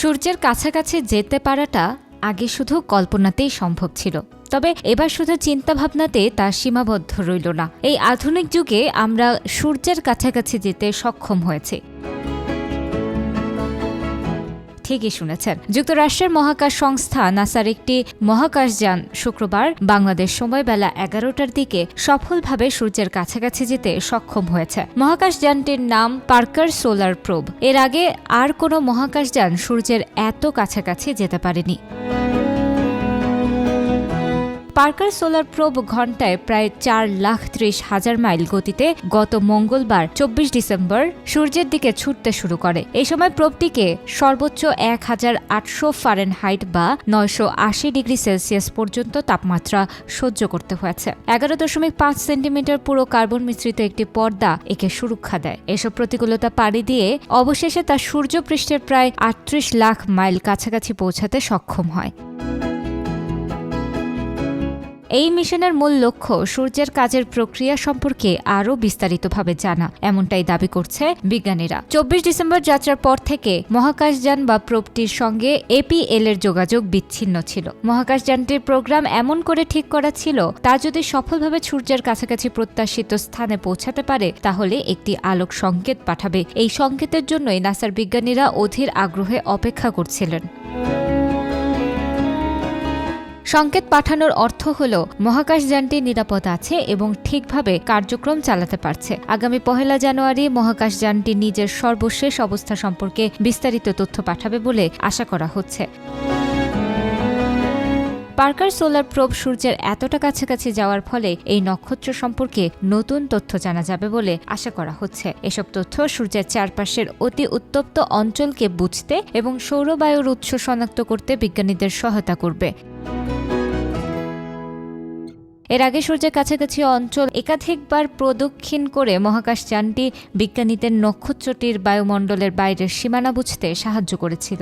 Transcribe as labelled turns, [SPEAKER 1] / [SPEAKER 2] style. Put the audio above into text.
[SPEAKER 1] সূর্যের কাছাকাছি যেতে পারাটা আগে শুধু কল্পনাতেই সম্ভব ছিল, তবে এবার শুধু চিন্তাভাবনাতে তা সীমাবদ্ধ রইল না। এই আধুনিক যুগে আমরা সূর্যের কাছাকাছি যেতে সক্ষম হয়েছি। ঠিকই শুনেছেন, যুক্তরাষ্ট্রের মহাকাশ সংস্থা নাসার একটি মহাকাশযান শুক্রবার বাংলাদেশ সময় বেলা 11টার দিকে সফলভাবে সূর্যের কাছাকাছি যেতে সক্ষম হয়েছে। মহাকাশযানটির নাম পার্কার সোলার প্রোব। এর আগে আর কোনো মহাকাশযান সূর্যের এত কাছাকাছি যেতে পারেনি। পার্কার সোলার প্রোব ঘণ্টায় প্রায় 4,30,000 মাইল গতিতে গত মঙ্গলবার 24 ডিসেম্বর সূর্যের দিকে ছুটতে শুরু করে। এই সময় প্রোবটিকে সর্বোচ্চ 1,800 ফারেনহাইট বা 980 ডিগ্রি সেলসিয়াস পর্যন্ত তাপমাত্রা সহ্য করতে হয়েছে। 11.5 সেন্টিমিটার পুরো কার্বন মিশ্রিত একটি পর্দা একে সুরক্ষা দেয়। এসব প্রতিকূলতা পাড়ি দিয়ে অবশেষে তা সূর্যপৃষ্ঠের প্রায় 38 লাখ মাইল কাছাকাছি পৌঁছাতে সক্ষম হয়। এই মিশনের মূল লক্ষ্য সূর্যের কাজের প্রক্রিয়া সম্পর্কে আরও বিস্তারিতভাবে জানা, এমনটাই দাবি করছে বিজ্ঞানীরা। 24 ডিসেম্বর যাত্রার পর থেকে মহাকাশযান বা প্রোবটির সঙ্গে এপিএল এর যোগাযোগ বিচ্ছিন্ন ছিল। মহাকাশযানটির প্রোগ্রাম এমন করে ঠিক করা ছিল, তা যদি সফলভাবে সূর্যের কাছাকাছি প্রত্যাশিত স্থানে পৌঁছাতে পারে তাহলে একটি আলোক সংকেত পাঠাবে। এই সংকেতের জন্যই নাসার বিজ্ঞানীরা অধীর আগ্রহে অপেক্ষা করছিলেন। সংকেত পাঠানোর অর্থ হল মহাকাশযানটি নিরাপদ আছে এবং ঠিকভাবে কার্যক্রম চালাতে পারছে। আগামী 1 জানুয়ারি মহাকাশযানটি নিজের সর্বশেষ অবস্থা সম্পর্কে বিস্তারিত তথ্য পাঠাবে বলে আশা করা হচ্ছে। পার্কার সোলার প্রোব সূর্যের এতটা কাছাকাছি যাওয়ার ফলে এই নক্ষত্র সম্পর্কে নতুন তথ্য জানা যাবে বলে আশা করা হচ্ছে। এসব তথ্য সূর্যের চারপাশের অতি উত্তপ্ত অঞ্চলকে বুঝতে এবং সৌরবায়ুর উৎস শনাক্ত করতে বিজ্ঞানীদের সহায়তা করবে। এর আগে সূর্যের কাছাকাছি অঞ্চল একাধিকবার প্রদক্ষিণ করে মহাকাশযানটি বিজ্ঞানীদের নক্ষত্রটির বায়ুমণ্ডলের বাইরের সীমানা বুঝতে সাহায্য করেছিল।